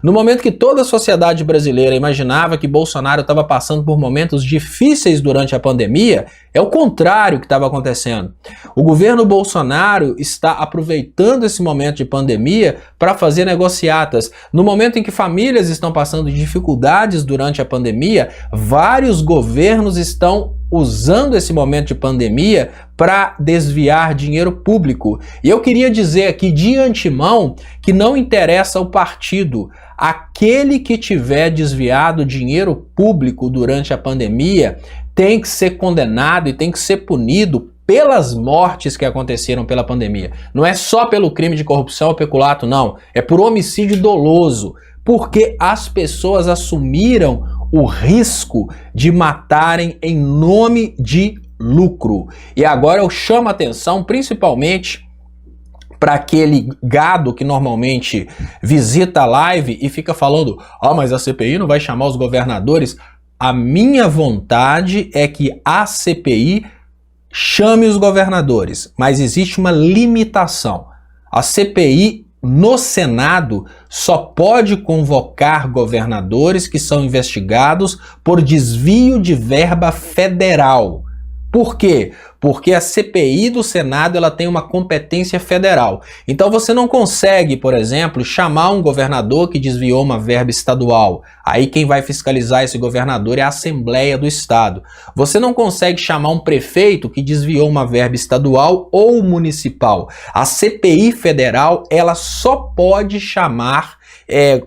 No momento que toda a sociedade brasileira imaginava que Bolsonaro estava passando por momentos difíceis durante a pandemia, é o contrário que estava acontecendo. O governo Bolsonaro está aproveitando esse momento de pandemia para fazer negociatas. No momento em que famílias estão passando dificuldades durante a pandemia, vários governos estão usando esse momento de pandemia para desviar dinheiro público. E eu queria dizer aqui de antemão que não interessa o partido. Aquele que tiver desviado dinheiro público durante a pandemia tem que ser condenado e tem que ser punido pelas mortes que aconteceram pela pandemia. Não é só pelo crime de corrupção ou peculato, não. É por homicídio doloso, porque as pessoas assumiram o risco de matarem em nome de lucro. E agora eu chamo a atenção principalmente para aquele gado que normalmente visita a live e fica falando: mas a CPI não vai chamar os governadores. A minha vontade é que a CPI chame os governadores, mas existe uma limitação. A CPI no Senado só pode convocar governadores que são investigados por desvio de verba federal. Por quê? Porque a CPI do Senado ela tem uma competência federal. Então você não consegue, por exemplo, chamar um governador que desviou uma verba estadual. Aí quem vai fiscalizar esse governador é a Assembleia do Estado. Você não consegue chamar um prefeito que desviou uma verba estadual ou municipal. A CPI federal ela só pode chamar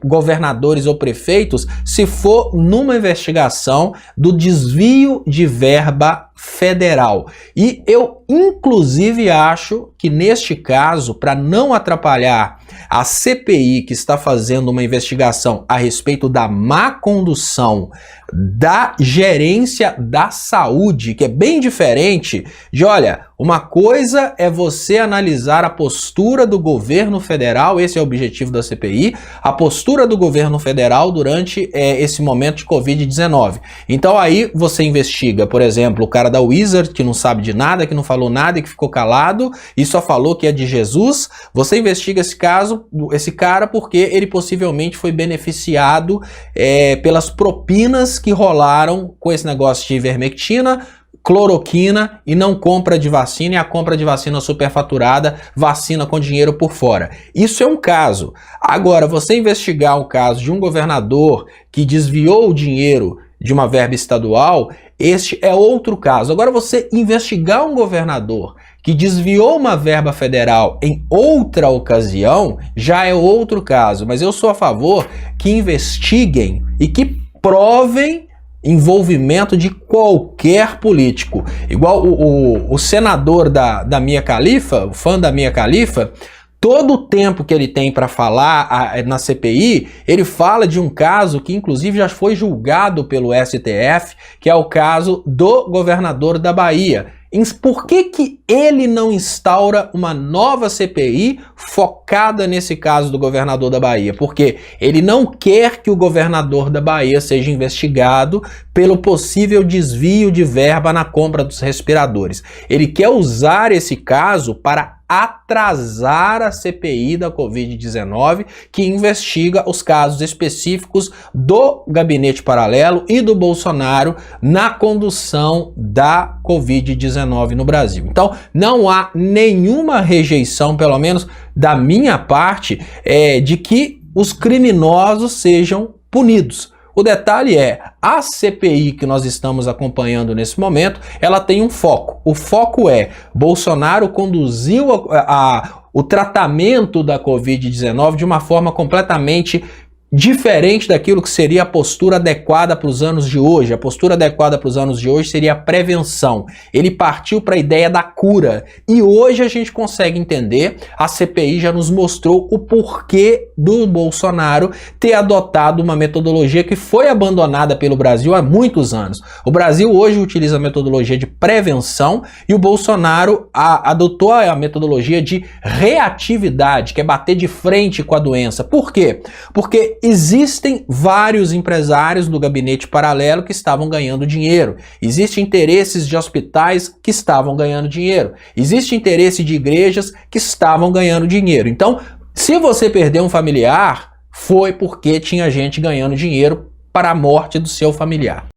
governadores ou prefeitos se for numa investigação do desvio de verba federal. E eu inclusive acho que neste caso, para não atrapalhar a CPI que está fazendo uma investigação a respeito da má condução da gerência da saúde, que é bem diferente de, olha, uma coisa é você analisar a postura do governo federal, esse é o objetivo da CPI, a postura do governo federal durante esse momento de Covid-19. Então aí você investiga, por exemplo, o cara da Wizard, que não sabe de nada, que não falou nada e que ficou calado e só falou que é de Jesus. Você investiga esse cara porque ele possivelmente foi beneficiado pelas propinas que rolaram com esse negócio de ivermectina, cloroquina e não compra de vacina, e a compra de vacina superfaturada, vacina com dinheiro por fora. Isso é um caso. Agora, você investigar o caso de um governador que desviou o dinheiro de uma verba estadual, este é outro caso. Agora, você investigar um governador que desviou uma verba federal em outra ocasião, já é outro caso. Mas eu sou a favor que investiguem e que provem envolvimento de qualquer político. Igual o senador da Mia Khalifa, o fã da Mia Khalifa, todo o tempo que ele tem para falar na CPI, ele fala de um caso que inclusive já foi julgado pelo STF, que é o caso do governador da Bahia. Por que ele não instaura uma nova CPI focada nesse caso do governador da Bahia? Porque ele não quer que o governador da Bahia seja investigado pelo possível desvio de verba na compra dos respiradores. Ele quer usar esse caso para atrasar a CPI da Covid-19, que investiga os casos específicos do gabinete paralelo e do Bolsonaro na condução da Covid-19 no Brasil. Então, não há nenhuma rejeição, pelo menos da minha parte, de que os criminosos sejam punidos. O detalhe é, a CPI que nós estamos acompanhando nesse momento, ela tem um foco. O foco é, Bolsonaro conduziu o tratamento da Covid-19 de uma forma completamente diferente daquilo que seria a postura adequada para os anos de hoje. A postura adequada para os anos de hoje seria a prevenção. Ele partiu para a ideia da cura. E hoje a gente consegue entender, a CPI já nos mostrou o porquê do Bolsonaro ter adotado uma metodologia que foi abandonada pelo Brasil há muitos anos. O Brasil hoje utiliza a metodologia de prevenção e o Bolsonaro adotou a metodologia de reatividade, que é bater de frente com a doença. Por quê? Porque existem vários empresários do gabinete paralelo que estavam ganhando dinheiro. Existem interesses de hospitais que estavam ganhando dinheiro. Existe interesse de igrejas que estavam ganhando dinheiro. Então, se você perder um familiar, foi porque tinha gente ganhando dinheiro para a morte do seu familiar.